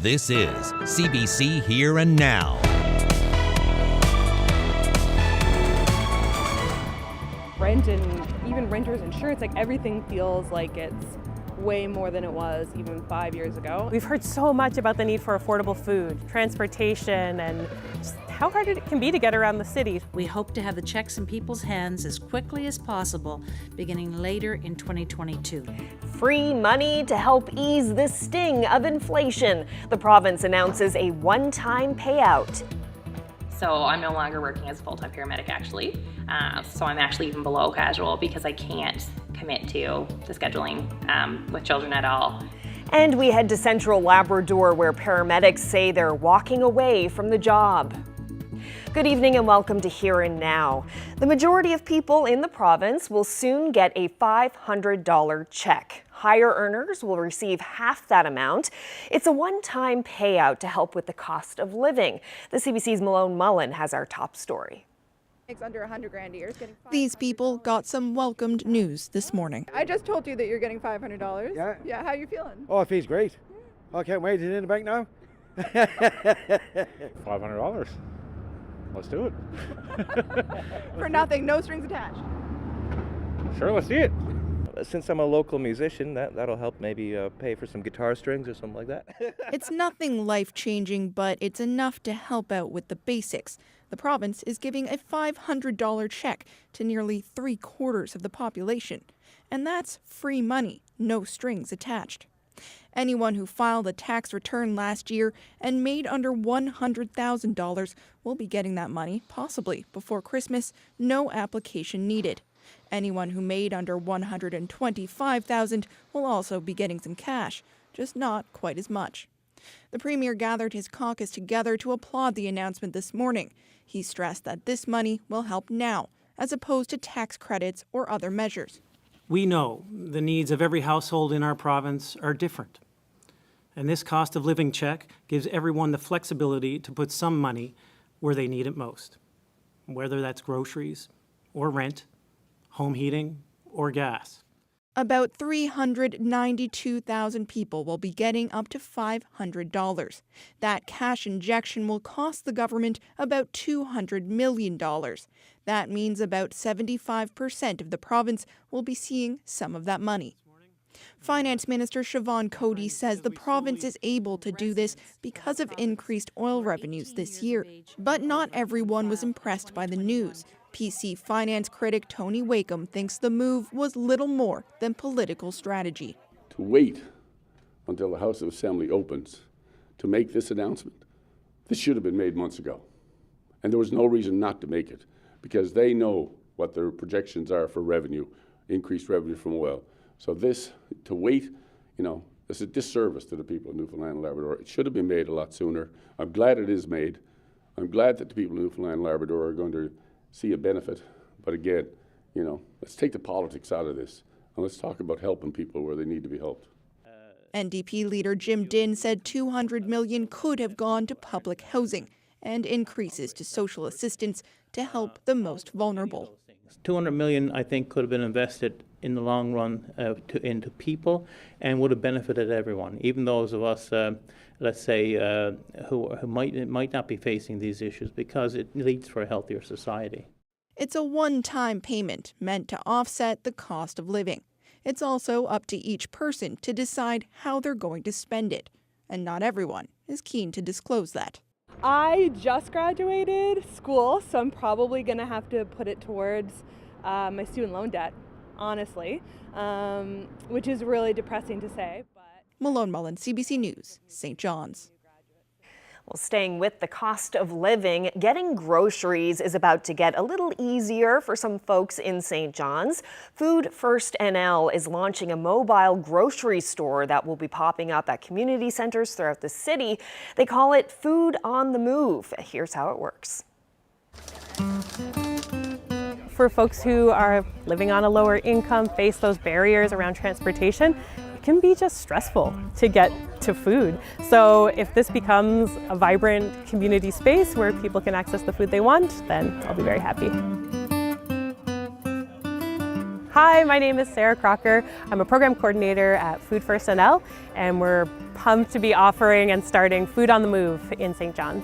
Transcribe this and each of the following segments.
This is CBC Here and Now. Rent and even renter's insurance, like everything feels like it's way more than it was even 5 years ago. We've heard so much about the need for affordable food, transportation, and just how hard it can be to get around the city. We hope to have the checks in people's hands as quickly as possible, beginning later in 2022. Free money to help ease the sting of inflation. The province announces a one-time payout. So I'm no longer working as a full-time paramedic actually. So I'm actually even below casual because I can't commit to scheduling with children at all. And we head to Central Labrador where paramedics say they're walking away from the job. Good evening and welcome to Here and Now. The majority of people in the province will soon get a $500 check. Higher earners will receive half that amount. It's a one-time payout to help with the cost of living. The CBC's Malone Mullen has our top story. Makes under $100,000 a year. These people got some welcomed news this morning. I just told you that you're getting $500. Yeah. Yeah, how are you feeling? Oh, it feels great. I can't wait. Is it in the bank now? $500. Let's do it. For nothing, no strings attached. Sure, let's see it. Since I'm a local musician, that'll help maybe pay for some guitar strings or something like that. It's nothing life-changing, but it's enough to help out with the basics. The province is giving a $500 check to nearly 3/4 of the population. And that's free money, no strings attached. Anyone who filed a tax return last year and made under $100,000 will be getting that money, possibly before Christmas, no application needed. Anyone who made under $125,000 will also be getting some cash, just not quite as much. The Premier gathered his caucus together to applaud the announcement this morning. He stressed that this money will help now, as opposed to tax credits or other measures. We know the needs of every household in our province are different. And this cost of living check gives everyone the flexibility to put some money where they need it most, whether that's groceries or rent, home heating or gas. About 392,000 people will be getting up to $500. That cash injection will cost the government about $200 million. That means about 75% of the province will be seeing some of that money. Finance Minister Siobhan Cody says the province is able to do this because of increased oil revenues this year. But not everyone was impressed by the news. PC finance critic Tony Wakeham thinks the move was little more than political strategy. To wait until the House of Assembly opens to make this announcement, this should have been made months ago. And there was no reason not to make it because they know what their projections are for revenue, increased revenue from oil. So this, to wait, it's a disservice to the people of Newfoundland and Labrador. It should have been made a lot sooner. I'm glad it is made. I'm glad that the people of Newfoundland and Labrador are going to see a benefit. But again, let's take the politics out of this and let's talk about helping people where they need to be helped. NDP leader Jim Dinn said $200 million could have gone to public housing and increases to social assistance to help the most vulnerable. $200 million, I think, could have been invested in the long run into people and would have benefited everyone, even those of us, let's say, who might not be facing these issues, because it leads for a healthier society. It's a one-time payment meant to offset the cost of living. It's also up to each person to decide how they're going to spend it, and not everyone is keen to disclose that. I just graduated school, so I'm probably going to have to put it towards my student loan debt, honestly, which is really depressing to say. Malone Mullen, CBC News, St. John's. Well, staying with the cost of living, getting groceries is about to get a little easier for some folks in St. John's. Food First NL is launching a mobile grocery store that will be popping up at community centers throughout the city. They call it Food on the Move. Here's how it works. For folks who are living on a lower income, face those barriers around transportation, it can be just stressful to get to food. So if this becomes a vibrant community space where people can access the food they want, then I'll be very happy. Hi, my name is Sarah Crocker. I'm a program coordinator at Food First NL, and we're pumped to be offering and starting Food on the Move in St. John's.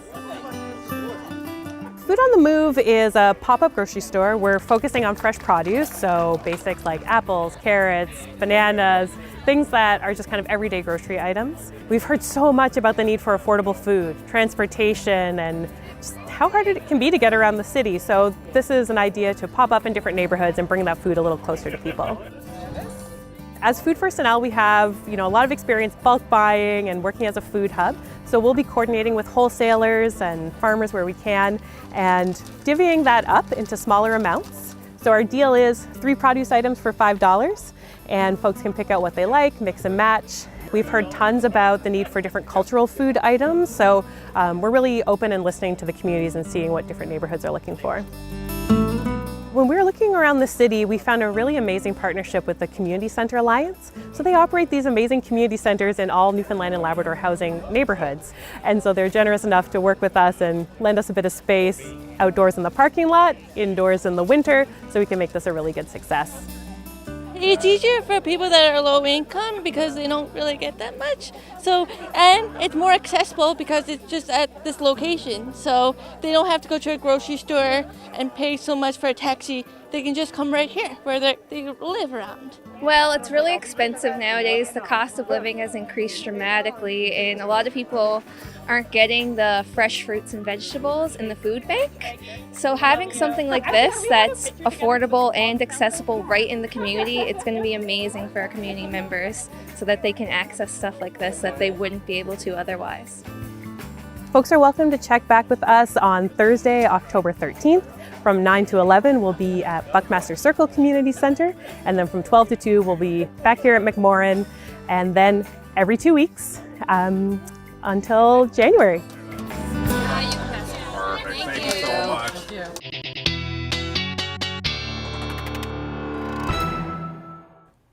Food on the Move is a pop-up grocery store. We're focusing on fresh produce, so basics like apples, carrots, bananas, things that are just kind of everyday grocery items. We've heard so much about the need for affordable food, transportation, and just how hard it can be to get around the city. So this is an idea to pop up in different neighborhoods and bring that food a little closer to people. As Food First NL, we have a lot of experience bulk buying and working as a food hub. So we'll be coordinating with wholesalers and farmers where we can and divvying that up into smaller amounts. So our deal is 3 produce items for $5, and folks can pick out what they like, mix and match. We've heard tons about the need for different cultural food items, so we're really open and listening to the communities and seeing what different neighborhoods are looking for. When we were looking around the city, we found a really amazing partnership with the Community Center Alliance. So they operate these amazing community centers in all Newfoundland and Labrador housing neighborhoods. And so they're generous enough to work with us and lend us a bit of space outdoors in the parking lot, indoors in the winter, so we can make this a really good success. It's easier for people that are low income because they don't really get that much. And it's more accessible because it's just at this location. So they don't have to go to a grocery store and pay so much for a taxi. They can just come right here where they live around. Well, it's really expensive nowadays. The cost of living has increased dramatically, and a lot of people aren't getting the fresh fruits and vegetables in the food bank. So having something like this that's affordable and accessible right in the community, it's going to be amazing for our community members so that they can access stuff like this that they wouldn't be able to otherwise. Folks are welcome to check back with us on Thursday, October 13th. From 9 to 11, we'll be at Buckmaster Circle Community Center, and then from 12 to 2, we'll be back here at McMorran, and then every 2 weeks until January. Perfect. Thank you so much.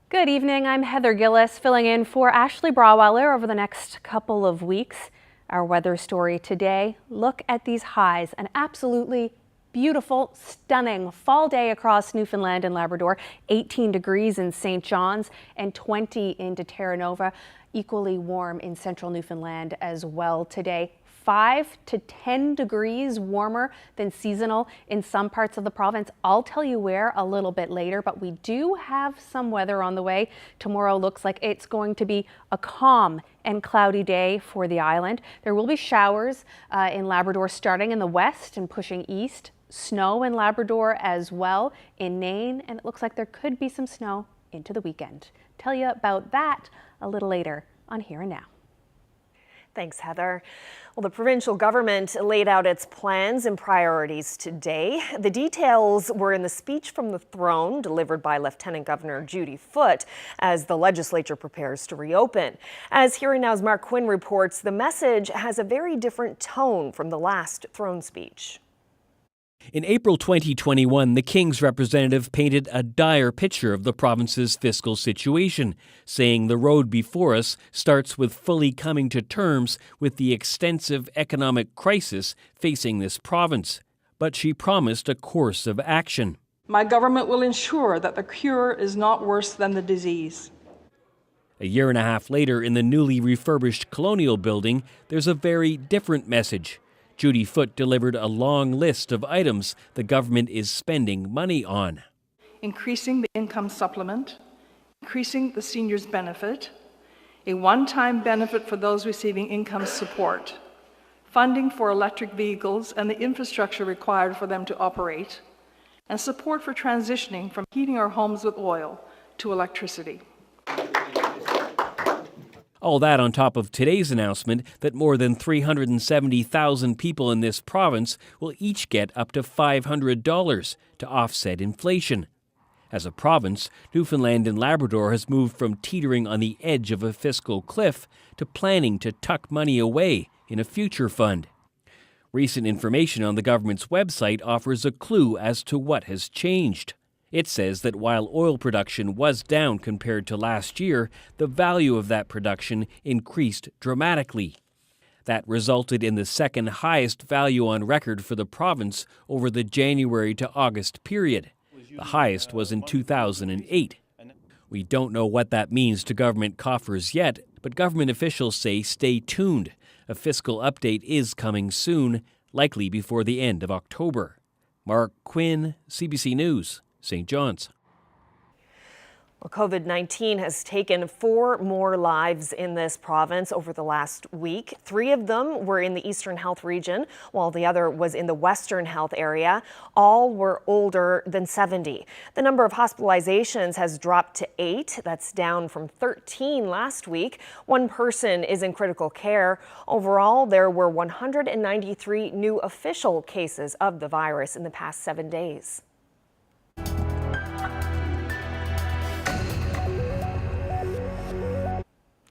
Good evening, I'm Heather Gillis, filling in for Ashley Braweiler over the next couple of weeks. Our weather story today, look at these highs, an absolutely beautiful, stunning fall day across Newfoundland and Labrador, 18 degrees in St. John's and 20 into Terra Nova. Equally warm in central Newfoundland as well today. 5 to 10 degrees warmer than seasonal in some parts of the province. I'll tell you where a little bit later, but we do have some weather on the way. Tomorrow looks like it's going to be a calm and cloudy day for the island. There will be showers in Labrador starting in the west and pushing east. Snow in Labrador as well in Nain, and it looks like there could be some snow into the weekend. Tell you about that a little later on Here and Now. Thanks, Heather. Well, the provincial government laid out its plans and priorities today. The details were in the speech from the throne delivered by Lieutenant Governor Judy Foote as the legislature prepares to reopen. As Here and Now's Mark Quinn reports, the message has a very different tone from the last throne speech. In April 2021, the King's representative painted a dire picture of the province's fiscal situation, saying the road before us starts with fully coming to terms with the extensive economic crisis facing this province. But she promised a course of action. My government will ensure that the cure is not worse than the disease. A year and a half later, in the newly refurbished Colonial Building, there's a very different message. Judy Foote delivered a long list of items the government is spending money on. Increasing the income supplement, increasing the seniors' benefit, a one-time benefit for those receiving income support, funding for electric vehicles and the infrastructure required for them to operate, and support for transitioning from heating our homes with oil to electricity. All that on top of today's announcement that more than 370,000 people in this province will each get up to $500 to offset inflation. As a province, Newfoundland and Labrador has moved from teetering on the edge of a fiscal cliff to planning to tuck money away in a future fund. Recent information on the government's website offers a clue as to what has changed. It says that while oil production was down compared to last year, the value of that production increased dramatically. That resulted in the second highest value on record for the province over the January to August period. The highest was in 2008. We don't know what that means to government coffers yet, but government officials say stay tuned. A fiscal update is coming soon, likely before the end of October. Mark Quinn, CBC News, St. John's. Well, COVID-19 has taken 4 more lives in this province over the last week. 3 of them were in the Eastern Health region, while the other was in the Western Health area. All were older than 70. The number of hospitalizations has dropped to 8. That's down from 13 last week. 1 person is in critical care. Overall, there were 193 new official cases of the virus in the past 7 days.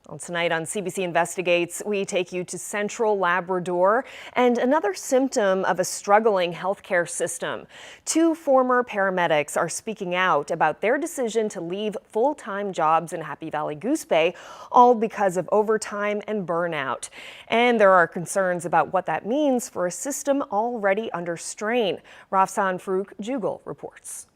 Well, tonight on CBC Investigates, we take you to Central Labrador and another symptom of a struggling healthcare system. 2 former paramedics are speaking out about their decision to leave full-time jobs in Happy Valley Goose Bay, all because of overtime and burnout. And there are concerns about what that means for a system already under strain. Rafsan Farouk Jugal reports.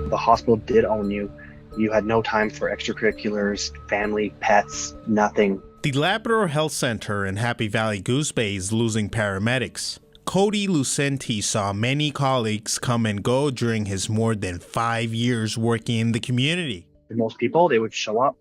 The hospital did own you. You had no time for extracurriculars, family, pets, nothing. The Labrador Health Center in Happy Valley Goose Bay is losing paramedics. Cody Lucenti saw many colleagues come and go during his more than 5 years working in the community. Most people, they would show up,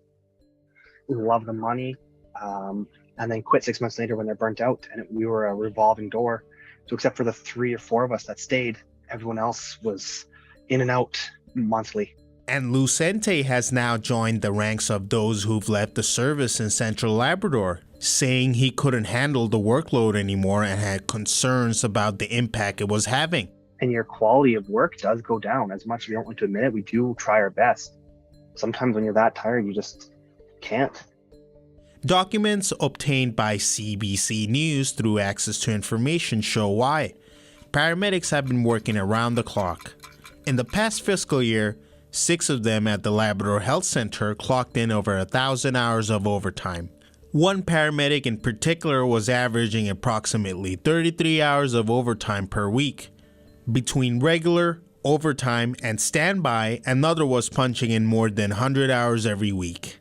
love the money, and then quit 6 months later when they're burnt out. And we were a revolving door. So except for the 3 or 4 of us that stayed, everyone else was in and out monthly. And Lucente has now joined the ranks of those who've left the service in Central Labrador, saying he couldn't handle the workload anymore and had concerns about the impact it was having. And your quality of work does go down. As much as we don't want to admit it, we do try our best. Sometimes when you're that tired, you just can't. Documents obtained by CBC News through Access to Information show why. Paramedics have been working around the clock. In the past fiscal year, 6 of them at the Labrador Health Center clocked in over 1,000 hours of overtime. One paramedic in particular was averaging approximately 33 hours of overtime per week. Between regular, overtime, and standby, another was punching in more than 100 hours every week.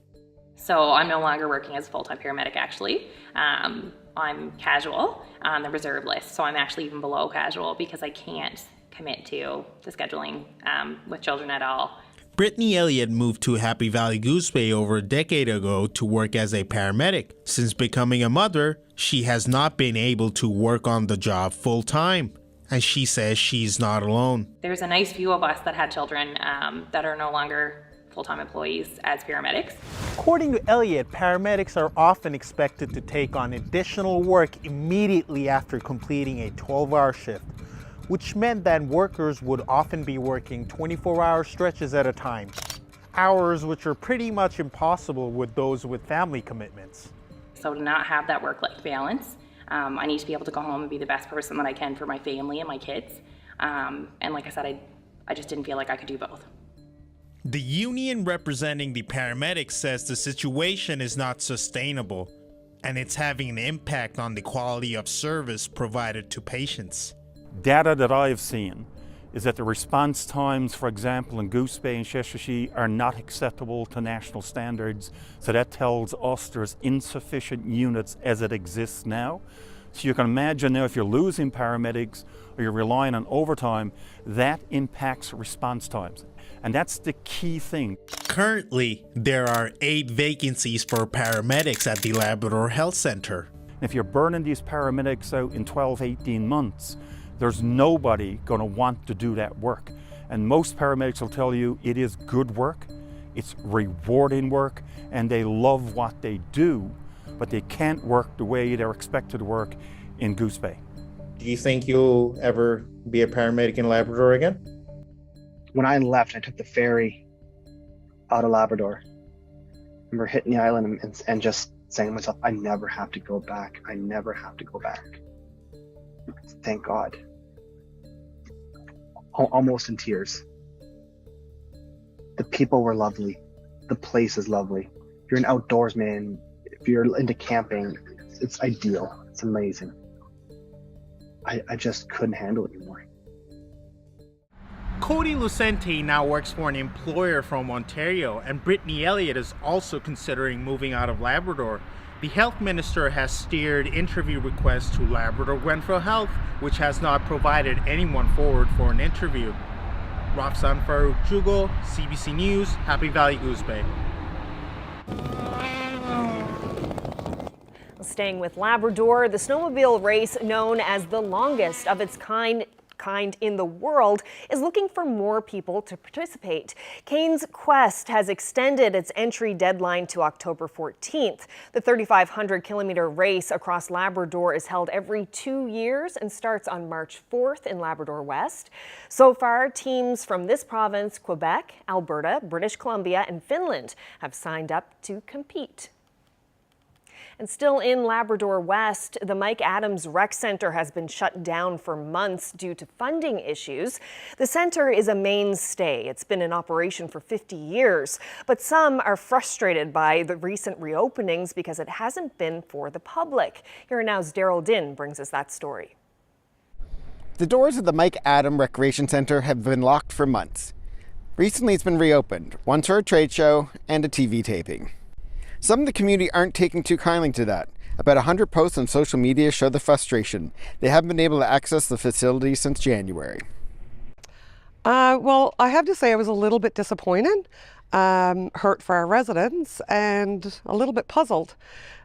So I'm no longer working as a full-time paramedic, actually. I'm casual on the reserve list, so I'm actually even below casual because I can't commit to the scheduling with children at all. Brittany Elliott moved to Happy Valley Goose Bay over a decade ago to work as a paramedic. Since becoming a mother, she has not been able to work on the job full time. And she says she's not alone. There's a nice few of us that had children that are no longer full-time employees as paramedics. According to Elliott, paramedics are often expected to take on additional work immediately after completing a 12-hour shift, which meant that workers would often be working 24-hour stretches at a time, hours which are pretty much impossible with those with family commitments. So to not have that work-life balance, I need to be able to go home and be the best person that I can for my family and my kids. And like I said, I just didn't feel like I could do both. The union representing the paramedics says the situation is not sustainable, and it's having an impact on the quality of service provided to patients. Data that I've seen is that the response times, for example, in Goose Bay and Sheshatshiu are not acceptable to national standards. So that tells us there's insufficient units as it exists now. So you can imagine now if you're losing paramedics or you're relying on overtime, that impacts response times. And that's the key thing. Currently, there are 8 vacancies for paramedics at the Labrador Health Center. If you're burning these paramedics out in 12, 18 months, there's nobody going to want to do that work. And most paramedics will tell you it is good work, it's rewarding work, and they love what they do, but they can't work the way they're expected to work in Goose Bay. Do you think you'll ever be a paramedic in Labrador again? When I left, I took the ferry out of Labrador. I remember hitting the island and just saying to myself, I never have to go back. I never have to go back. Thank God. Almost in tears. The people were lovely. The place is lovely. If you're an outdoorsman, if you're into camping, it's ideal. It's amazing. I just couldn't handle it anymore. Cody Lucente now works for an employer from Ontario, and Brittany Elliott is also considering moving out of Labrador. The health minister has steered interview requests to Labrador Grenfell Health, which has not provided anyone forward for an interview. Rafsan Farouk Jugo, CBC News, Happy Valley Goose Bay. Staying with Labrador, the snowmobile race, known as the longest of its kind in the world, is looking for more people to participate. Cane's Quest has extended its entry deadline to October 14th. The 3,500-kilometer race across Labrador is held every 2 years and starts on March 4th in Labrador West. So far, teams from this province, Quebec, Alberta, British Columbia, and Finland have signed up to compete. And still in Labrador West, the Mike Adams Rec Centre has been shut down for months due to funding issues. The centre is a mainstay. It's been in operation for 50 years, but some are frustrated by the recent reopenings because it hasn't been for the public. Here Now's Daryl Din brings us that story. The doors of the Mike Adams Recreation Centre have been locked for months. Recently it's been reopened, once for a trade show and a TV taping. Some of the community aren't taking too kindly to that. About 100 posts on social media show the frustration. They haven't been able to access the facility since January. Well, I have to say I was a little bit disappointed, hurt for our residents, and a little bit puzzled.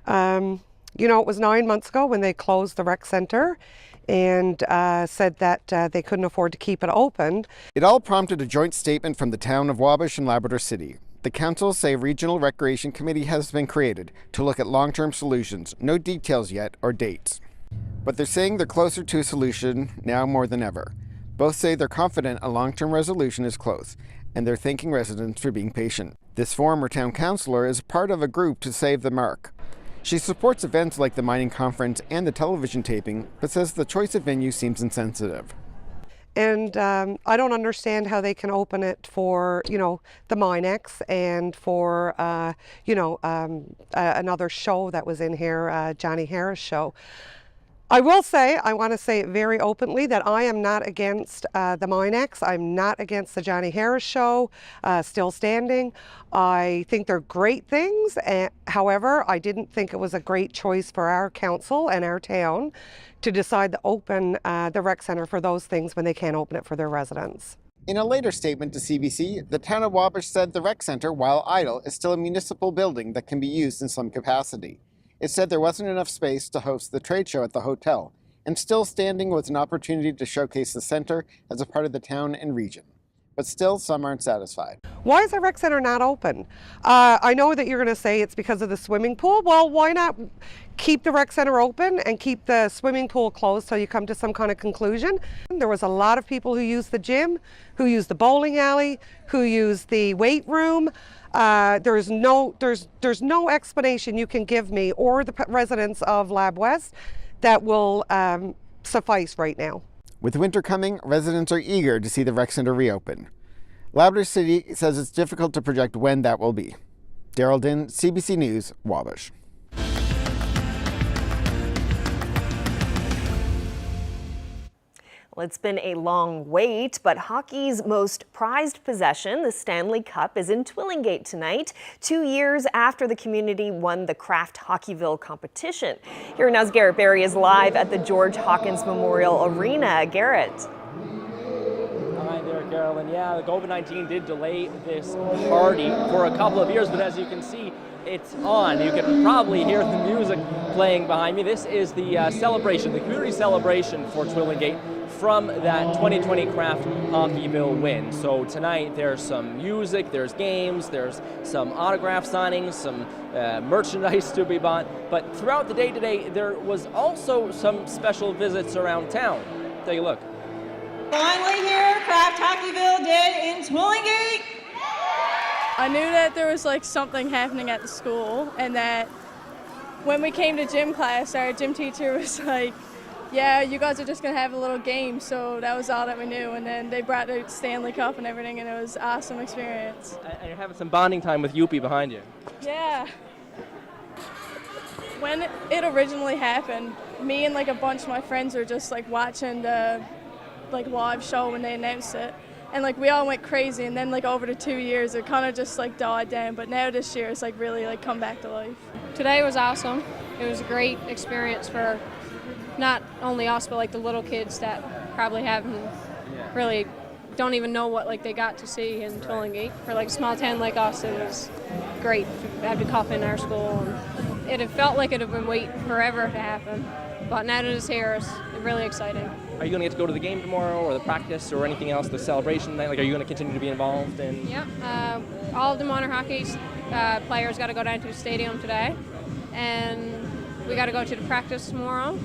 You know, it was 9 months ago when they closed the rec centre and said that they couldn't afford to keep it open. It all prompted a joint statement from the town of Wabash and Labrador City. The councils say a regional recreation committee has been created to look at long-term solutions. No details yet or dates. But they're saying they're closer to a solution now more than ever. Both say they're confident a long-term resolution is close, and they're thanking residents for being patient. This former town councillor is part of a group to save the mark. She supports events like the mining conference and the television taping, but says the choice of venue seems insensitive. And I don't understand how they can open it for, you know, the Minex and for, another show that was in here, Johnny Harris show. I will say, I want to say it very openly, that I am not against the Minex. I'm not against the Johnny Harris show, still standing. I think they're great things. However, I didn't think it was a great choice for our council and our town to decide to open the rec centre for those things when they can't open it for their residents. In a later statement to CBC, the town of Wabash said the rec centre, while idle, is still a municipal building that can be used in some capacity. It said there wasn't enough space to host the trade show at the hotel, and still standing was an opportunity to showcase the centre as a part of the town and region. But still, some aren't satisfied. Why is the rec centre not open? I know that you're going to say it's because of the swimming pool. Well, why not keep the rec centre open and keep the swimming pool closed till you come to some kind of conclusion? There was a lot of people who used the gym, who used the bowling alley, who used the weight room. There's no explanation you can give me or the residents of Lab West that will suffice right now. With winter coming, residents are eager to see the rec centre reopen. Labrador City says it's difficult to project when that will be. Daryl Din, CBC News, Wabash. Well, it's been a long wait, but hockey's most prized possession, the Stanley Cup, is in Twillingate tonight, 2 years after the community won the Kraft Hockeyville competition. Here now's Garrett Berry is live at the George Hawkins Memorial Arena. Garrett. Hi there, Carolyn. Yeah, the COVID-19 did delay this party for a couple of years, but as you can see, it's on. You can probably hear the music playing behind me. This is the celebration, the community celebration for Twillingate from that 2020 Kraft Hockeyville win. So tonight there's some music, there's games, there's some autograph signings, some merchandise to be bought. But throughout the day today, there was also some special visits around town. Take a look. Finally here, Kraft Hockeyville did in Twillingate. I knew that there was like something happening at the school, and that when we came to gym class, our gym teacher was like, yeah, you guys are just going to have a little game, so that was all that we knew. And then they brought the Stanley Cup and everything, and it was an awesome experience. And you're having some bonding time with Yuppie behind you. Yeah. When it originally happened, me and like a bunch of my friends were just like watching the like live show when they announced it, and like we all went crazy. And then like over the 2 years, it kind of just like died down. But now this year, it's like really like come back to life. Today was awesome. It was a great experience for not only us, but like the little kids that probably haven't really don't even know what like they got to see in Twillingate. For like a small town like us, it was great to have the cup in our school. And it had felt like it had been waiting forever to happen, but now that it's here, it's really exciting. Are you going to get to go to the game tomorrow, or the practice, or anything else, the celebration night? Like, are you going to continue to be involved in? Yep. All of the minor hockey players got to go down to the stadium today, and we got to go to the practice tomorrow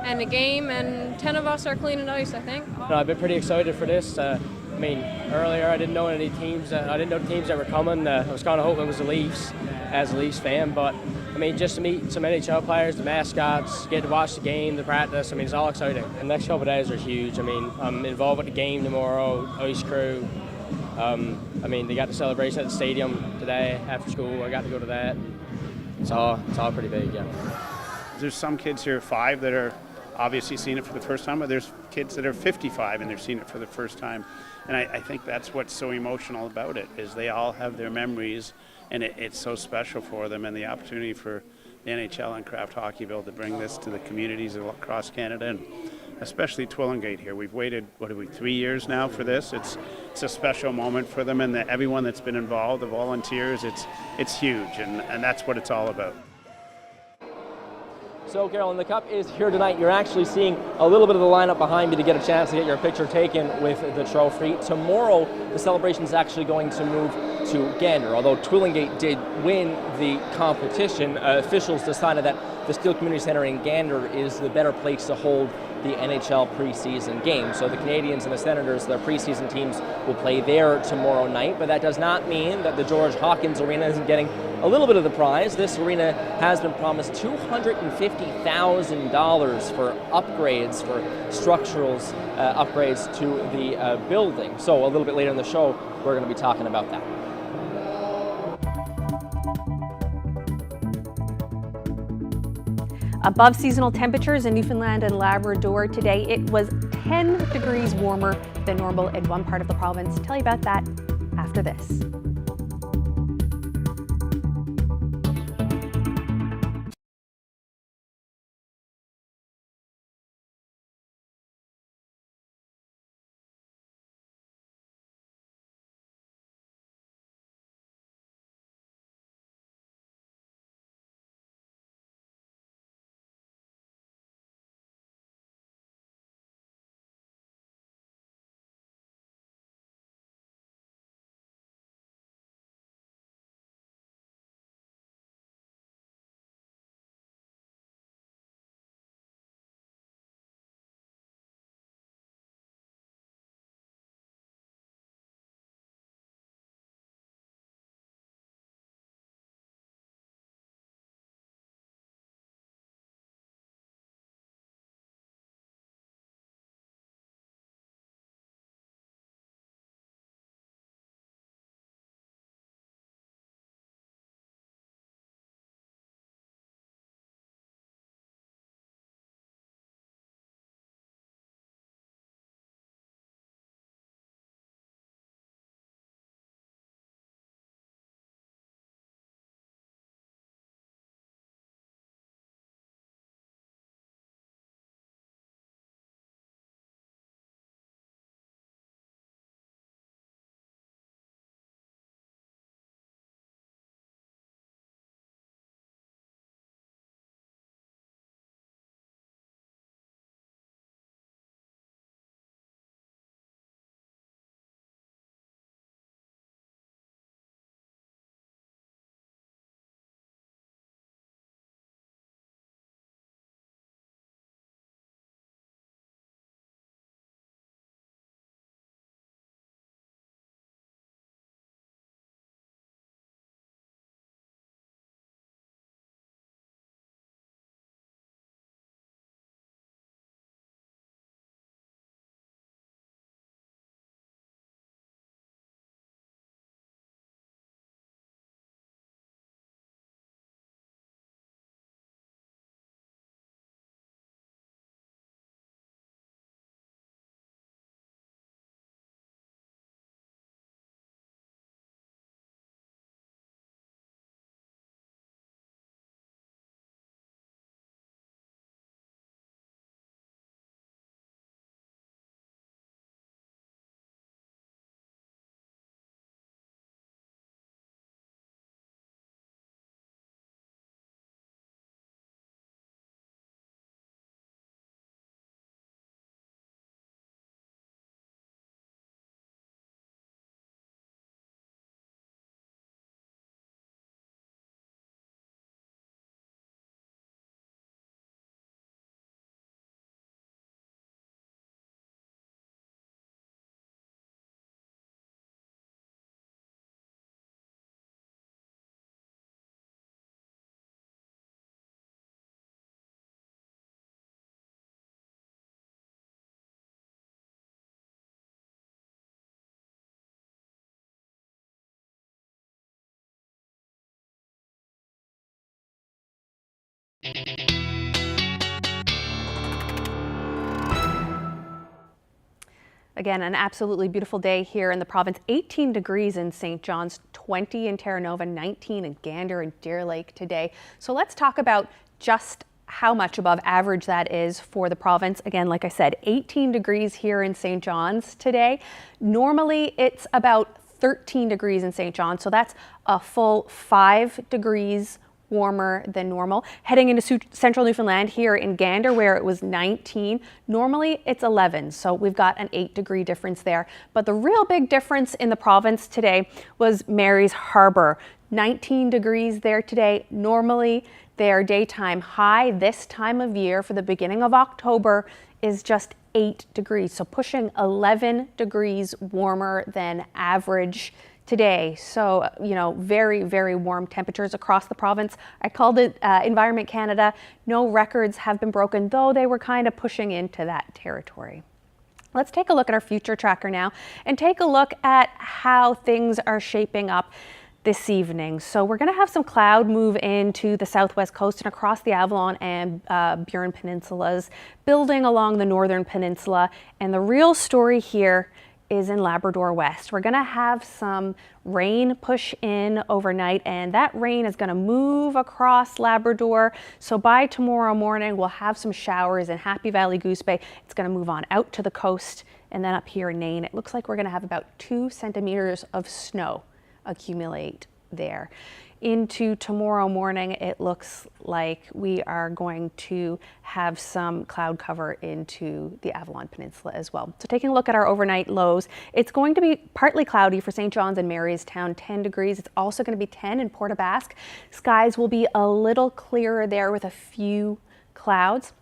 and the game, and 10 of us are cleaning ice, I think. No, I've been pretty excited for this. I mean, earlier I didn't know any teams. I didn't know the teams that were coming. I was kind of hoping it was the Leafs, as a Leafs fan. But I mean, just to meet some NHL players, the mascots, get to watch the game, the practice. I mean, it's all exciting. The next couple of days are huge. I mean, I'm involved with the game tomorrow, ice crew. I mean, they got the celebration at the stadium today after school. I got to go to that. It's all pretty big, yeah. There's some kids here 5 that are obviously seeing it for the first time, but there's kids that are 55 and they're seeing it for the first time. And I think that's what's so emotional about it, is they all have their memories, and it's so special for them, and the opportunity for the NHL and Craft Hockeyville to bring this to the communities across Canada, and especially Twillingate here. We've waited, 3 years now for this. It's a special moment for them, and everyone that's been involved, the volunteers, it's huge, and that's what it's all about. So, Carolyn, the Cup is here tonight. You're actually seeing a little bit of the lineup behind me to get a chance to get your picture taken with the trophy. Tomorrow, the celebration is actually going to move to Gander. Although Twillingate did win the competition, officials decided that the Steel Community Centre in Gander is the better place to hold the NHL preseason game. So the Canadians and the Senators, their preseason teams, will play there tomorrow night, but that does not mean that the George Hawkins Arena isn't getting a little bit of the prize. This arena has been promised $250,000 for upgrades, for structurals upgrades to the building. So a little bit later in the show, we're going to be talking about that. Above seasonal temperatures in Newfoundland and Labrador today. It was 10 degrees warmer than normal in one part of the province. Tell you about that after this. Again, an absolutely beautiful day here in the province. 18 degrees in St. John's, 20 in Terra Nova, 19 in Gander and Deer Lake today. So let's talk about just how much above average that is for the province. Again, like I said, 18 degrees here in St. John's today. Normally it's about 13 degrees in St. John's, so that's a full 5 degrees warmer than normal. Heading into central Newfoundland here in Gander, where it was 19, normally it's 11, so we've got an 8-degree difference there. But the real big difference in the province today was Mary's Harbour. 19 degrees there today. Normally their daytime high this time of year for the beginning of October is just 8 degrees, so pushing 11 degrees warmer than average today. So, very, very warm temperatures across the province. I called it Environment Canada. No records have been broken, though they were kind of pushing into that territory. Let's take a look at our future tracker now and take a look at how things are shaping up this evening. So we're going to have some cloud move into the southwest coast and across the Avalon and Burin Peninsulas, building along the northern peninsula. And the real story here is in Labrador West. We're going to have some rain push in overnight, and that rain is going to move across Labrador. So by tomorrow morning, we'll have some showers in Happy Valley, Goose Bay. It's going to move on out to the coast, and then up here in Nain, it looks like we're going to have about 2 centimeters of snow accumulate there. Into tomorrow morning, it looks like we are going to have some cloud cover into the Avalon Peninsula as well. So taking a look at our overnight lows, it's going to be partly cloudy for St. John's and Marystown, 10 degrees. It's also going to be 10 in Port aux Basques. Skies will be a little clearer there with a few clouds.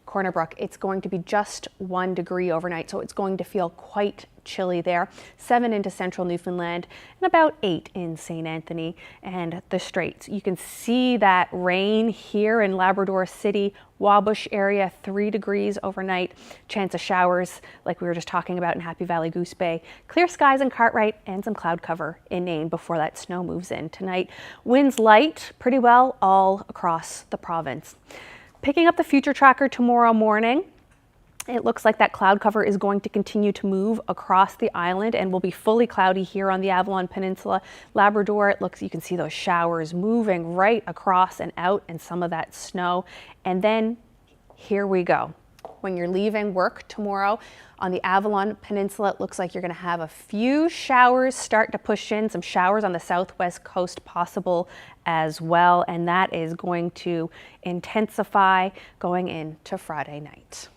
Corner Brook, it's going to be just 1 degree overnight, so it's going to feel quite chilly there. 7 into central Newfoundland and about 8 in St. Anthony and the Straits. You can see that rain here in Labrador City, Wabush area, 3 degrees overnight. Chance of showers like we were just talking about in Happy Valley, Goose Bay. Clear skies in Cartwright and some cloud cover in Nain before that snow moves in tonight. Winds light pretty well all across the province. Picking up the future tracker tomorrow morning, it looks like that cloud cover is going to continue to move across the island and will be fully cloudy here on the Avalon Peninsula. Labrador, it looks, you can see those showers moving right across and out and some of that snow. And then here we go. When you're leaving work tomorrow on the Avalon Peninsula, it looks like you're going to have a few showers start to push in, some showers on the southwest coast possible as well, and that is going to intensify going into Friday night.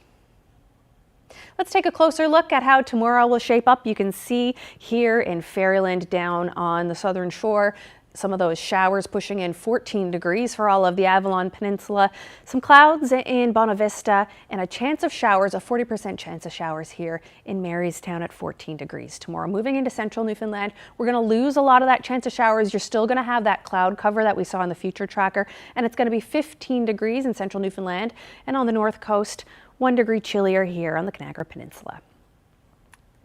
Let's take a closer look at how tomorrow will shape up. You can see here in Fairyland down on the southern shore, some of those showers pushing in 14 degrees for all of the Avalon Peninsula. Some clouds in Bonavista and a chance of showers, a 40% chance of showers here in Marystown at 14 degrees tomorrow. Moving into central Newfoundland, we're going to lose a lot of that chance of showers. You're still going to have that cloud cover that we saw in the future tracker, and it's going to be 15 degrees in central Newfoundland, and on the north coast, 1 degree chillier here on the Canagra Peninsula.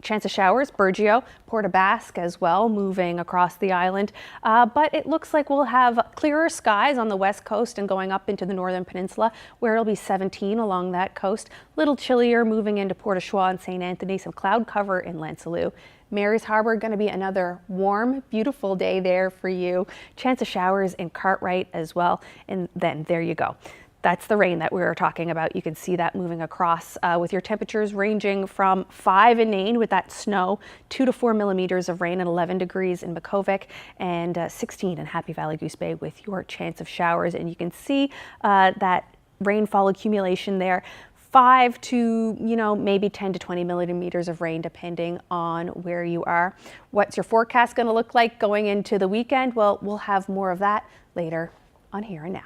Chance of showers, Burgeo, Port aux Basques as well, moving across the island. But it looks like we'll have clearer skies on the west coast and going up into the northern peninsula, where it'll be 17 along that coast. Little chillier moving into Port aux Choix and St. Anthony, some cloud cover in Lancelot. Mary's Harbour, going to be another warm, beautiful day there for you. Chance of showers in Cartwright as well. And then there you go. That's the rain that we were talking about. You can see that moving across with your temperatures ranging from 5 in Nain with that snow, 2 to 4 millimeters of rain and 11 degrees in Makkovik, and 16 in Happy Valley, Goose Bay with your chance of showers. And you can see that rainfall accumulation there. 5 to, maybe 10 to 20 millimeters of rain depending on where you are. What's your forecast going to look like going into the weekend? Well, we'll have more of that later on Here and Now.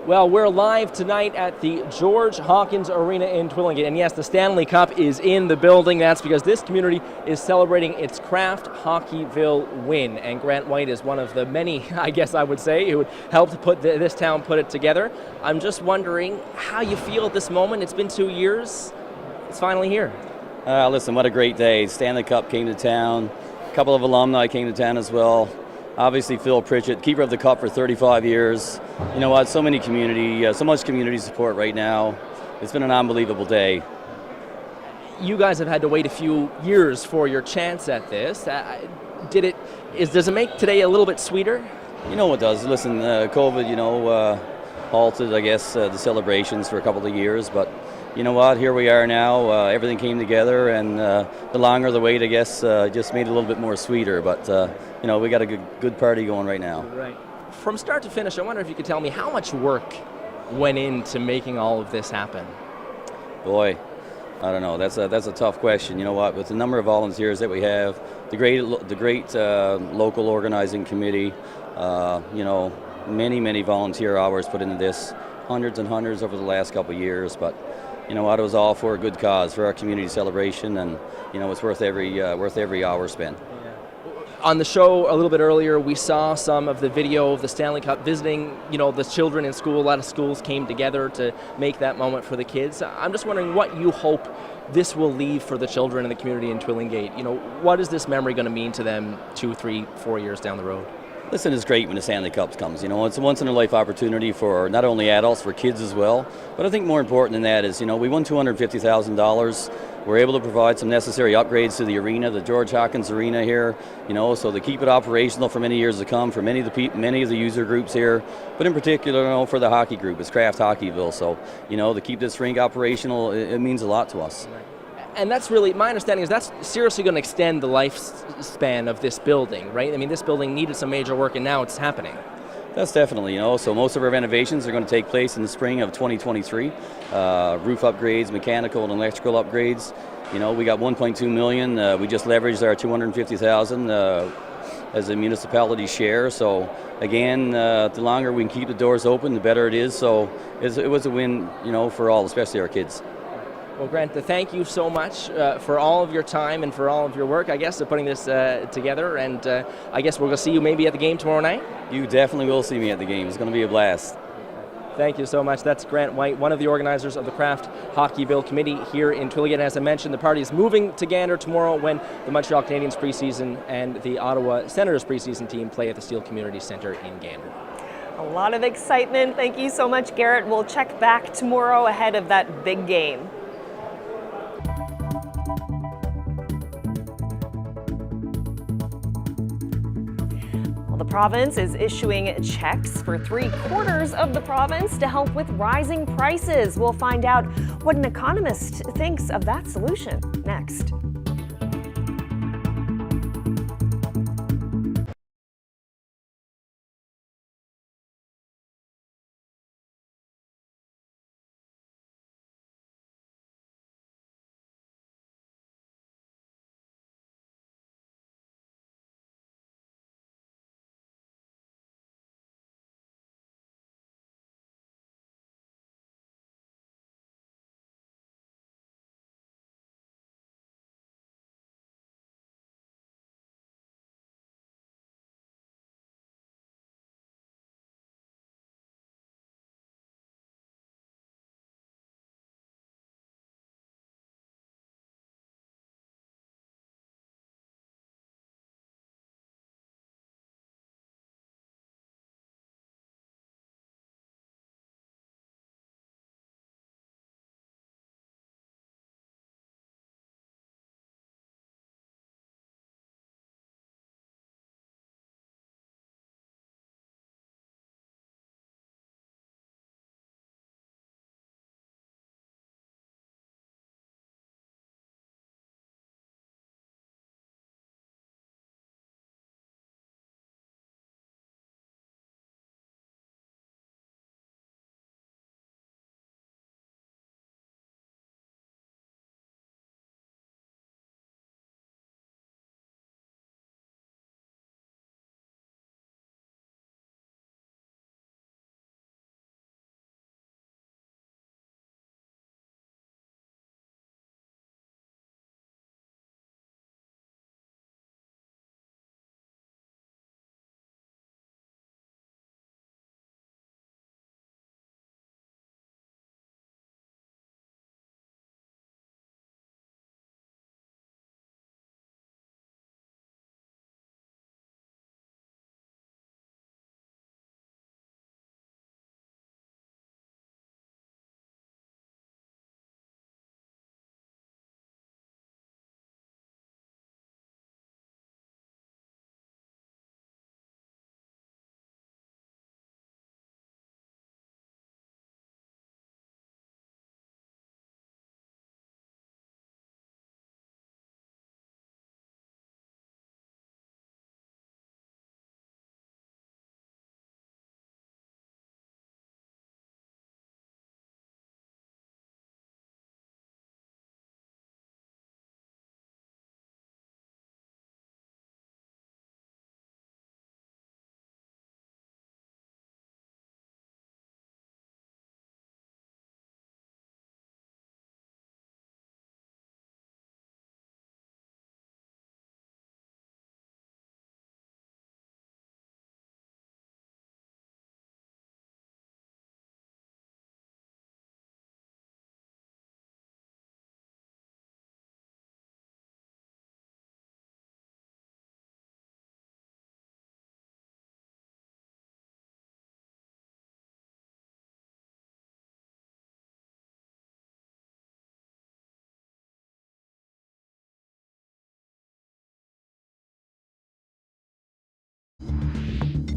Well, we're live tonight at the George Hawkins Arena in Twillingate. And yes, the Stanley Cup is in the building. That's because this community is celebrating its Craft Hockeyville win. And Grant White is one of the many, I guess I would say, who helped put this town put it together. I'm just wondering how you feel at this moment. It's been 2 years. It's finally here. Listen, what a great day. Stanley Cup came to town. A couple of alumni came to town as well. Obviously, Phil Pritchett, keeper of the cup for 35 years. You know what? So much community support right now. It's been an unbelievable day. You guys have had to wait a few years for your chance at this. Does it make today a little bit sweeter? You know what does? Listen, COVID, halted, I guess, the celebrations for a couple of years, but you know what? Here we are now. Everything came together, and the longer the wait, I guess, just made it a little bit more sweeter. But we got a good party going right now. Right. From start to finish, I wonder if you could tell me how much work went into making all of this happen. Boy, I don't know. That's a tough question. You know what? With the number of volunteers that we have, the great local organizing committee, many volunteer hours put into this, hundreds and hundreds over the last couple of years. But you know what? It was all for a good cause, for our community celebration, and it's worth every hour spent. On the show a little bit earlier, we saw some of the video of the Stanley Cup visiting, the children in school. A lot of schools came together to make that moment for the kids. I'm just wondering what you hope this will leave for the children in the community in Twillingate. What is this memory going to mean to them 2, 3, 4 years down the road? Listen, it's great when the Stanley Cup comes. It's a once-in-a-life opportunity for not only adults, for kids as well. But I think more important than that is, we won $250,000. We're able to provide some necessary upgrades to the arena, the George Hawkins Arena here, so to keep it operational for many years to come for many of the user groups here, but in particular, for the hockey group, it's Craft Hockeyville. So, to keep this rink operational, it means a lot to us. And that's really, my understanding is that's seriously going to extend the lifespan of this building, right? I mean, this building needed some major work, and now it's happening. That's definitely, so most of our renovations are going to take place in the spring of 2023. Roof upgrades, mechanical and electrical upgrades. We got $1.2 million. We just leveraged our $250,000 as a municipality share. So again, the longer we can keep the doors open, the better it is. So it was a win, for all, especially our kids. Well, Grant, thank you so much for all of your time and for all of your work, I guess, of putting this together. And I guess we're going to see you maybe at the game tomorrow night? You definitely will see me at the game. It's going to be a blast. Thank you so much. That's Grant White, one of the organizers of the Craft Hockeyville Committee here in Twillingate. As I mentioned, the party is moving to Gander tomorrow when the Montreal Canadiens preseason and the Ottawa Senators preseason team play at the Steel Community Centre in Gander. A lot of excitement. Thank you so much, Garrett. We'll check back tomorrow ahead of that big game. The province is issuing checks for 3/4 of the province to help with rising prices. We'll find out what an economist thinks of that solution next.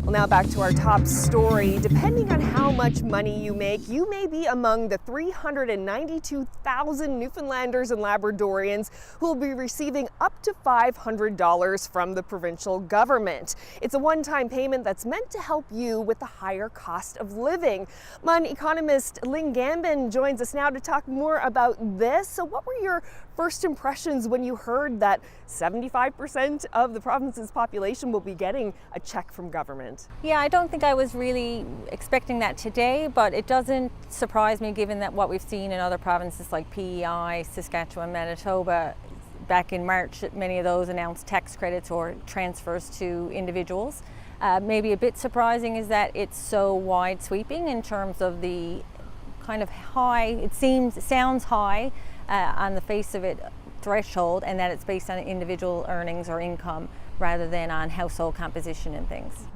Well, now back to our top story. Depending on how much money you make, you may be among the 392,000 Newfoundlanders and Labradorians who will be receiving up to $500 from the provincial government. It's a one-time payment that's meant to help you with the higher cost of living. MUN economist Lynn Gambon joins us now to talk more about this. So what were your first impressions when you heard that 75% of the province's population will be getting a check from government? Yeah, I don't think I was really expecting that today, but it doesn't surprise me given that what we've seen in other provinces like PEI, Saskatchewan, Manitoba, back in March, many of those announced tax credits or transfers to individuals. Maybe a bit surprising is that it's so wide sweeping in terms of the kind of high, sounds high on the face of it, threshold, and that it's based on individual earnings or income rather than on household composition and things.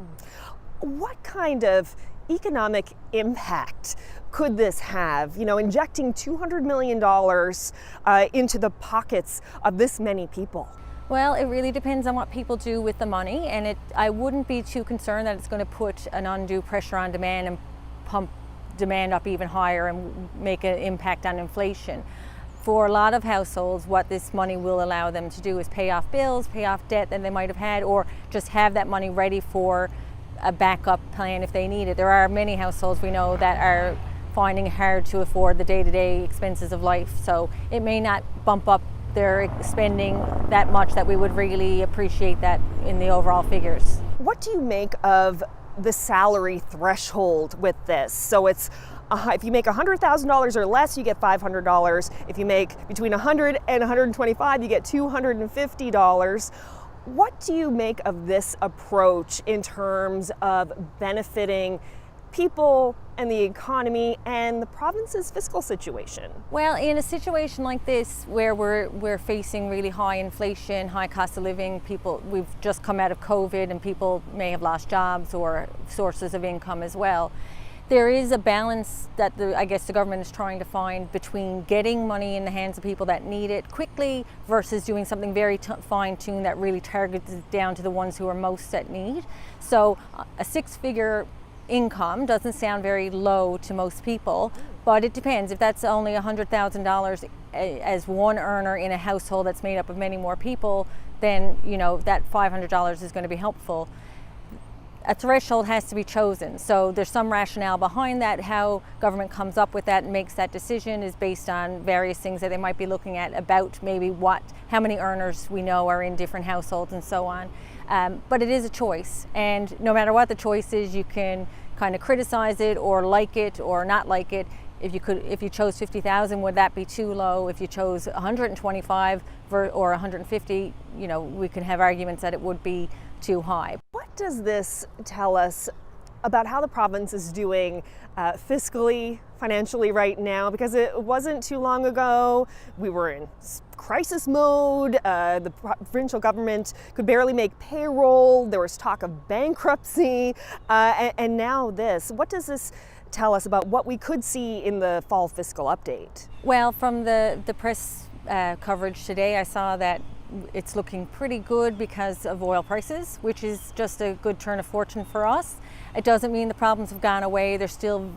What kind of economic impact could this have? You know, injecting $200 million into the pockets of this many people. Well, it really depends on what people do with the money, and I wouldn't be too concerned that it's going to put an undue pressure on demand and pump demand up even higher and make an impact on inflation. For a lot of households, what this money will allow them to do is pay off bills, pay off debt that they might have had, or just have that money ready for a backup plan if they need it. There are many households we know that are finding it hard to afford the day-to-day expenses of life, so it may not bump up their spending that much that we would really appreciate that in the overall figures. What do you make of the salary threshold with this? So it's if you make $100,000 or less, you get $500. If you make between $100 and $125, you get $250. What do you make of this approach in terms of benefiting people and the economy and the province's fiscal situation? Well, in a situation like this where we're facing really high inflation, high cost of living, we've just come out of COVID and people may have lost jobs or sources of income as well. There is a balance that I guess the government is trying to find between getting money in the hands of people that need it quickly versus doing something very fine-tuned that really targets it down to the ones who are most at need. So a six-figure income doesn't sound very low to most people, but it depends. If that's only $100,000 as one earner in a household that's made up of many more people, then that $500 is going to be helpful. A threshold has to be chosen, so there's some rationale behind that. How government comes up with that and makes that decision is based on various things that they might be looking at about maybe how many earners we know are in different households and so on. But it is a choice, and no matter what the choice is, you can kind of criticize it or like it or not like it. If you chose 50,000, would that be too low? If you chose 125 or 150, we can have arguments that it would be too high. What does this tell us about how the province is doing fiscally, financially right now? Because it wasn't too long ago, we were in crisis mode. The provincial government could barely make payroll. There was talk of bankruptcy, and now this. What does this tell us about what we could see in the fall fiscal update? Well, from the press coverage today, I saw that it's looking pretty good because of oil prices, which is just a good turn of fortune for us. It doesn't mean the problems have gone away. They're still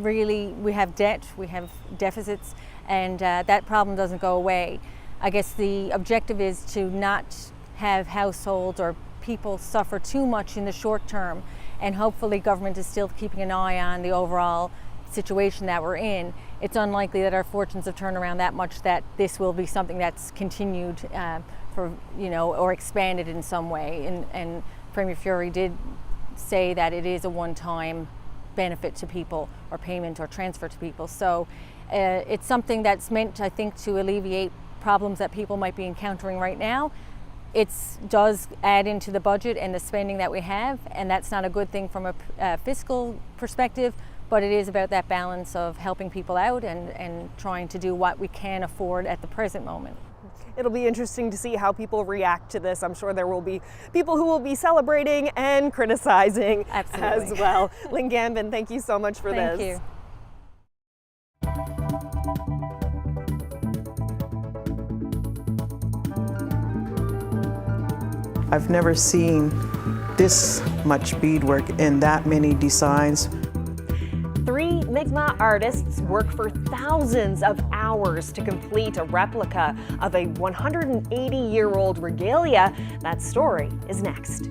we have debt, we have deficits, and that problem doesn't go away. I guess the objective is to not have households or people suffer too much in the short term, and hopefully government is still keeping an eye on the overall situation that we're in. It's unlikely that our fortunes have turned around that much that this will be something that's continued or expanded in some way. And Premier Fury did say that it is a one-time benefit to people or payment or transfer to people. So it's something that's meant, I think, to alleviate problems that people might be encountering right now. It does add into the budget and the spending that we have, and that's not a good thing from a fiscal perspective, but it is about that balance of helping people out and trying to do what we can afford at the present moment. It'll be interesting to see how people react to this. I'm sure there will be people who will be celebrating and criticizing as well. Lynn Gambon, thank you so much for this. Thank you. I've never seen this much beadwork and that many designs. 3 Mi'kmaq artists work for thousands of hours to complete a replica of a 180-year-old regalia. That story is next.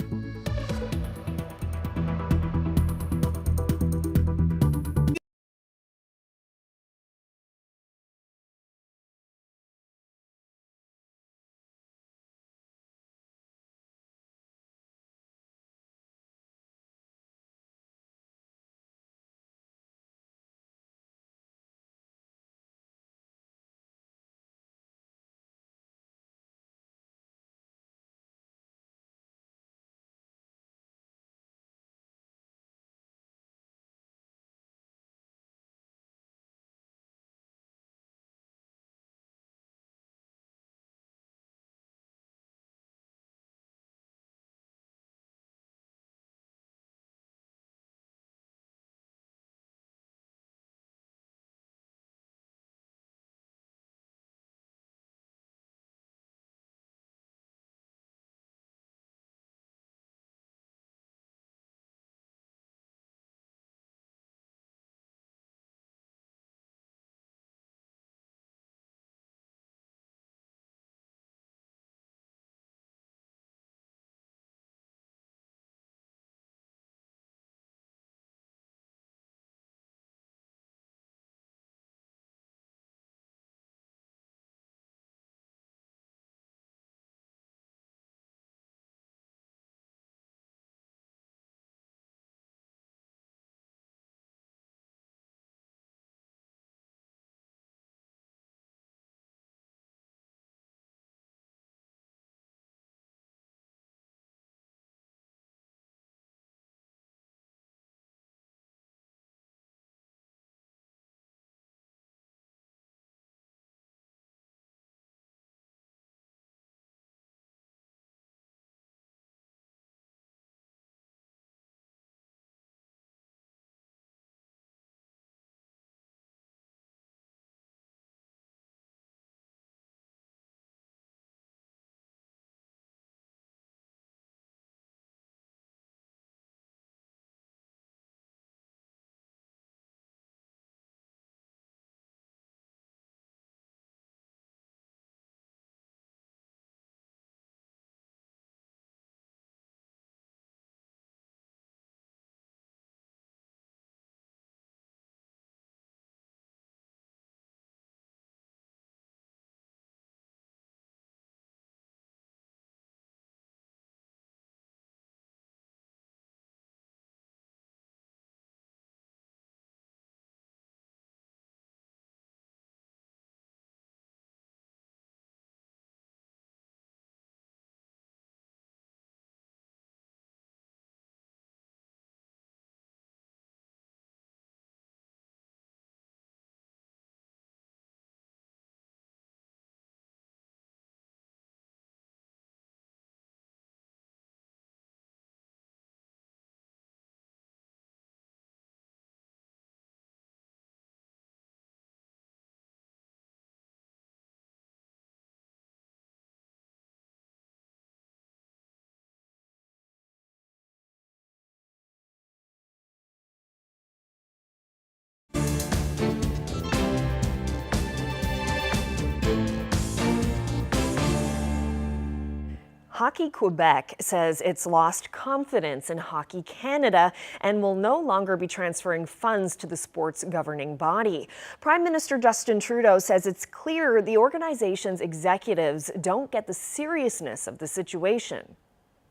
Hockey Quebec says it's lost confidence in Hockey Canada and will no longer be transferring funds to the sport's governing body. Prime Minister Justin Trudeau says it's clear the organization's executives don't get the seriousness of the situation.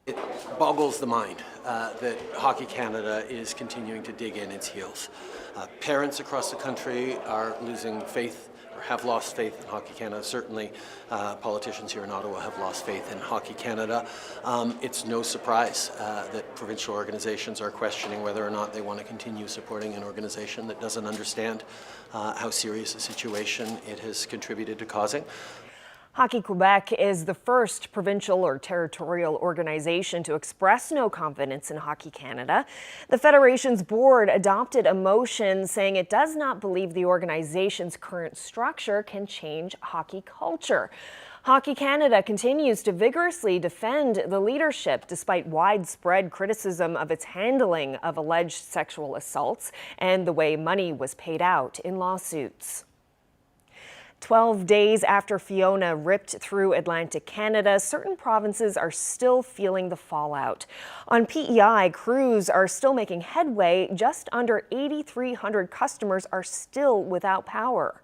It boggles the mind that Hockey Canada is continuing to dig in its heels. Parents across the country are losing faith or have lost faith in Hockey Canada. Certainly politicians here in Ottawa have lost faith in Hockey Canada. It's no surprise that provincial organizations are questioning whether or not they want to continue supporting an organization that doesn't understand how serious a situation it has contributed to causing. Hockey Quebec is the first provincial or territorial organization to express no confidence in Hockey Canada. The Federation's board adopted a motion saying it does not believe the organization's current structure can change hockey culture. Hockey Canada continues to vigorously defend the leadership despite widespread criticism of its handling of alleged sexual assaults and the way money was paid out in lawsuits. 12 days after Fiona ripped through Atlantic Canada, certain provinces are still feeling the fallout. On PEI, crews are still making headway. Just under 8,300 customers are still without power.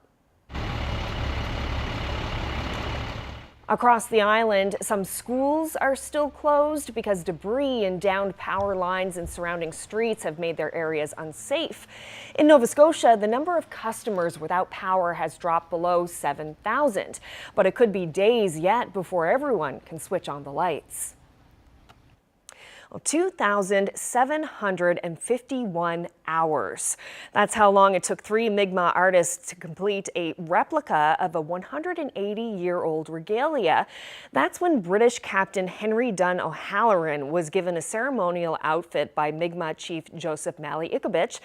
Across the island, some schools are still closed because debris and downed power lines in surrounding streets have made their areas unsafe. In Nova Scotia, the number of customers without power has dropped below 7,000, but it could be days yet before everyone can switch on the lights. 2,751 hours. That's how long it took 3 Mi'kmaq artists to complete a replica of a 180-year-old regalia. That's when British Captain Henry Dunn O'Halloran was given a ceremonial outfit by Mi'kmaq Chief Joseph Mali-Ikabich.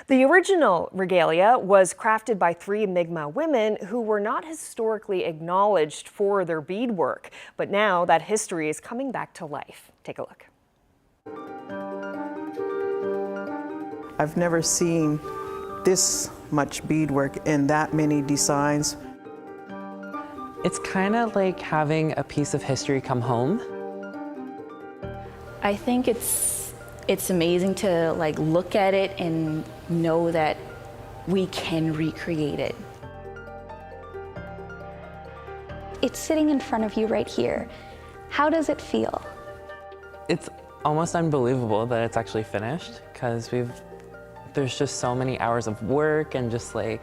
The original regalia was crafted by 3 Mi'kmaq women who were not historically acknowledged for their beadwork, but now that history is coming back to life. Take a look. I've never seen this much beadwork and that many designs. It's kind of like having a piece of history come home. I think it's amazing to look at it and know that we can recreate it. It's sitting in front of you right here. How does it feel? It's almost unbelievable that it's actually finished because there's just so many hours of work and just 2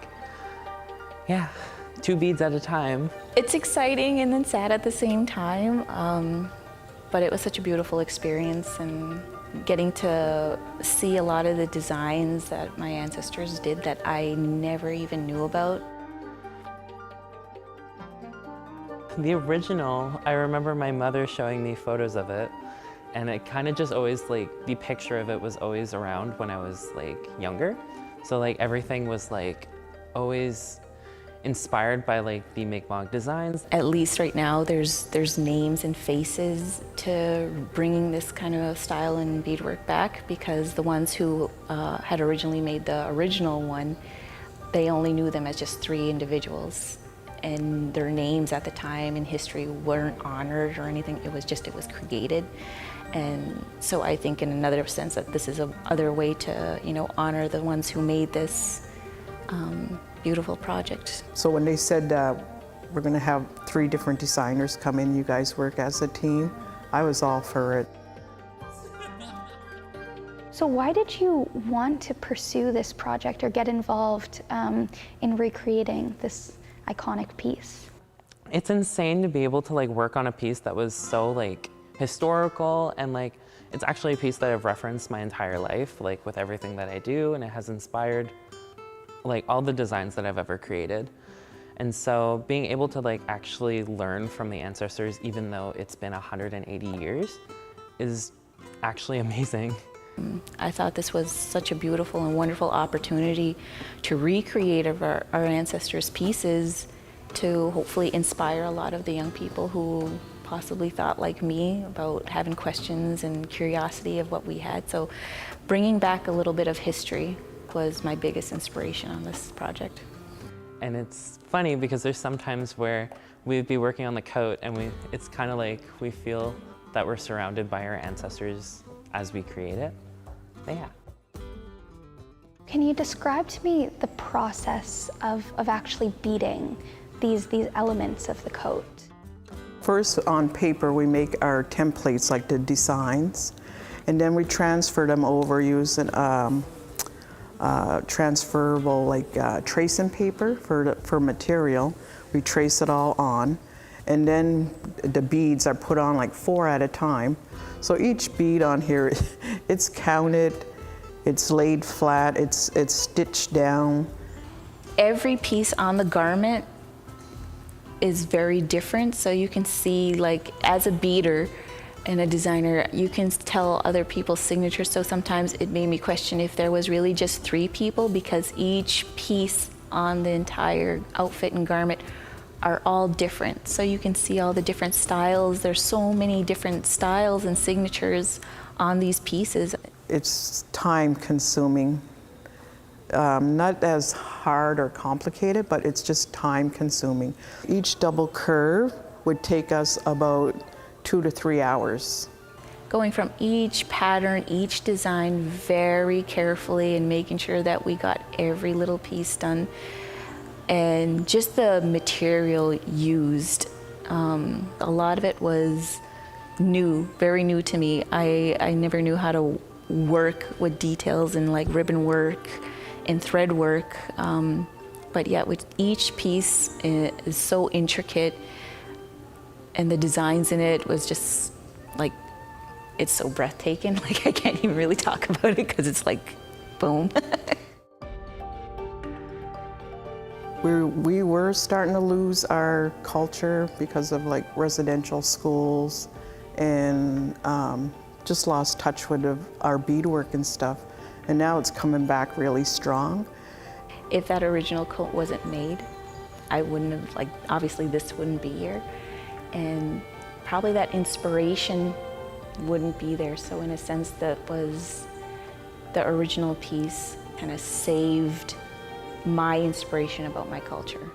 beads at a time. It's exciting and then sad at the same time, but it was such a beautiful experience, and getting to see a lot of the designs that my ancestors did that I never even knew about. The original, I remember my mother showing me photos of it, and it kind of just always, the picture of it was always around when I was, younger. So, everything was, always inspired by, the Mi'kmaq designs. At least right now, there's names and faces to bringing this kind of style and beadwork back, because the ones who had originally made the original one, they only knew them as just 3 individuals. And their names at the time in history weren't honored or anything. It was created. And so I think in another sense that this is another way to, honor the ones who made this beautiful project. So when they said we're going to have 3 different designers come in, you guys work as a team, I was all for it. So why did you want to pursue this project or get involved in recreating this iconic piece? It's insane to be able to work on a piece that was so historical, and it's actually a piece that I've referenced my entire life, with everything that I do, and it has inspired all the designs that I've ever created. And so being able to actually learn from the ancestors, even though it's been 180 years, is actually amazing. I thought this was such a beautiful and wonderful opportunity to recreate our ancestors' pieces, to hopefully inspire a lot of the young people who possibly thought like me about having questions and curiosity of what we had. So bringing back a little bit of history was my biggest inspiration on this project. And it's funny because there's some times where we'd be working on the coat and it's kind of we feel that we're surrounded by our ancestors as we create it. But yeah. Can you describe to me the process of actually beading these elements of the coat? First, on paper, we make our templates, like the designs, and then we transfer them over using transferable, tracing paper for material. We trace it all on, and then the beads are put on 4 at a time. So each bead on here, it's counted, it's laid flat, it's stitched down. Every piece on the garment is very different. So you can see, like, as a beader and a designer, you can tell other people's signatures. So sometimes it made me question if there was really just 3 people, because each piece on the entire outfit and garment are all different. So you can see all the different styles. There's so many different styles and signatures on these pieces. It's time consuming. Not as hard or complicated, but it's just time consuming. Each double curve would take us about 2 to 3 hours. Going from each pattern, each design very carefully and making sure that we got every little piece done. And just the material used, a lot of it was new, very new to me. I never knew how to work with details and like ribbon work and thread work, but yet with each piece is so intricate, and the designs in it was just like, it's so breathtaking. Like, I can't even really talk about it because it's like, boom. We were starting to lose our culture because of like residential schools, and just lost touch with our beadwork and stuff. And now it's coming back really strong. If that original coat wasn't made, I wouldn't have, like, obviously this wouldn't be here. And probably that inspiration wouldn't be there. So in a sense, that was the original piece kind of saved my inspiration about my culture.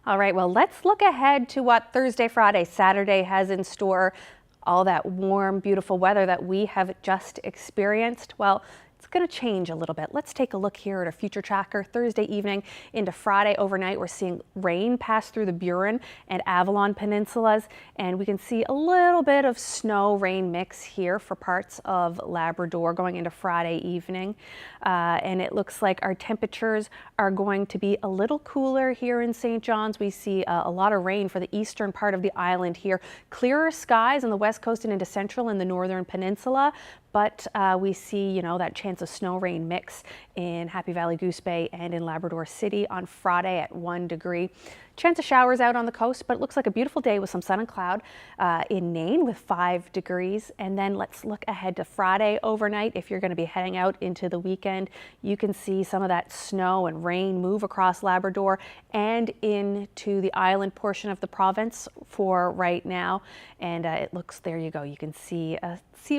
All right, well, let's look ahead to what Thursday, Friday, Saturday has in store. All that warm, beautiful weather that we have just experienced. Well, it's going to change a little bit. Let's take a look here at our future tracker. Thursday evening into Friday overnight, we're seeing rain pass through the Burin and Avalon peninsulas, and we can see a little bit of snow rain mix here for parts of Labrador going into Friday evening. And it looks like our temperatures are going to be a little cooler here in St. John's. We see a lot of rain for the eastern part of the island here. Clearer skies on the west coast and into central and the northern peninsula. But we see, that chance of snow rain mix in Happy Valley, Goose Bay and in Labrador City on Friday at 1 degree. Chance of showers out on the coast, but it looks like a beautiful day with some sun and cloud in Nain with 5 degrees. And then let's look ahead to Friday overnight. If you're going to be heading out into the weekend, you can see some of that snow and rain move across Labrador and into the island portion of the province for right now. And it looks, there you go, you can see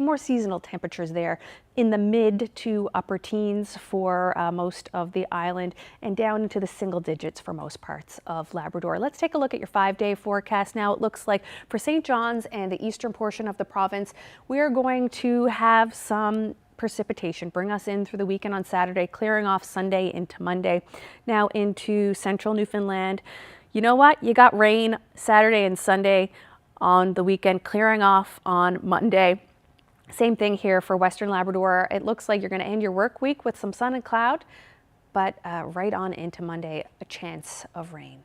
more seasonal temperatures there in the mid to upper teens for most of the island and down into the single digits for most parts of Labrador. Let's take a look at your 5-day forecast now. It looks like for St. John's and the eastern portion of the province, we are going to have some precipitation bring us in through the weekend on Saturday, clearing off Sunday into Monday. Now into central Newfoundland. You know what? You got rain Saturday and Sunday on the weekend, clearing off on Monday. Same thing here for Western Labrador. It looks like you're going to end your work week with some sun and cloud, but right on into Monday, a chance of rain.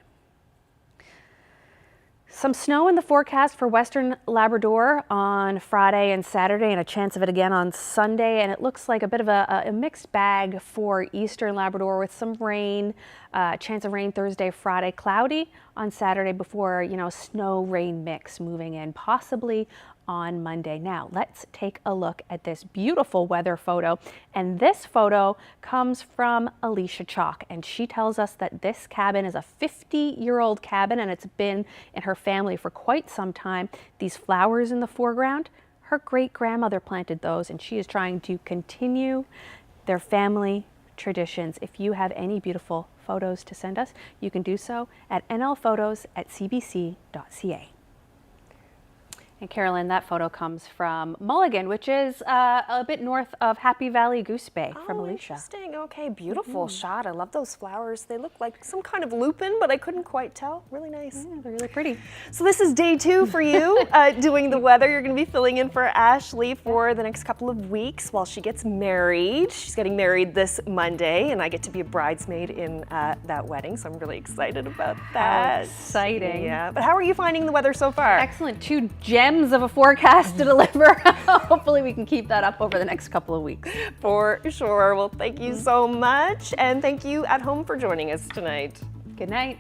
Some snow in the forecast for Western Labrador on Friday and Saturday, and a chance of it again on Sunday. And it looks like a bit of a mixed bag for Eastern Labrador with some rain, chance of rain Thursday, Friday, cloudy on Saturday before, snow rain mix moving in, possibly on Monday. Now let's take a look at this beautiful weather photo, and this photo comes from Alicia Chalk, and she tells us that this cabin is a 50-year-old cabin and it's been in her family for quite some time. These flowers in the foreground, her great-grandmother planted those, and she is trying to continue their family traditions. If you have any beautiful photos to send us, you can do so at nlphotos@cbc.ca. And Carolyn, that photo comes from Mulligan, which is a bit north of Happy Valley, Goose Bay, from Alicia. Interesting. Okay, beautiful shot. I love those flowers. They look like some kind of lupin, but I couldn't quite tell. Really nice. Yeah, they're really pretty. So this is day 2 for you doing the weather. You're going to be filling in for Ashley for the next couple of weeks while she gets married. She's getting married this Monday, and I get to be a bridesmaid in that wedding, so I'm really excited about that. How exciting. Yeah, but how are you finding the weather so far? Excellent. 2 gems of a forecast to deliver. Hopefully we can keep that up over the next couple of weeks. For sure. Well, thank you so much, and thank you at home for joining us tonight. Good night.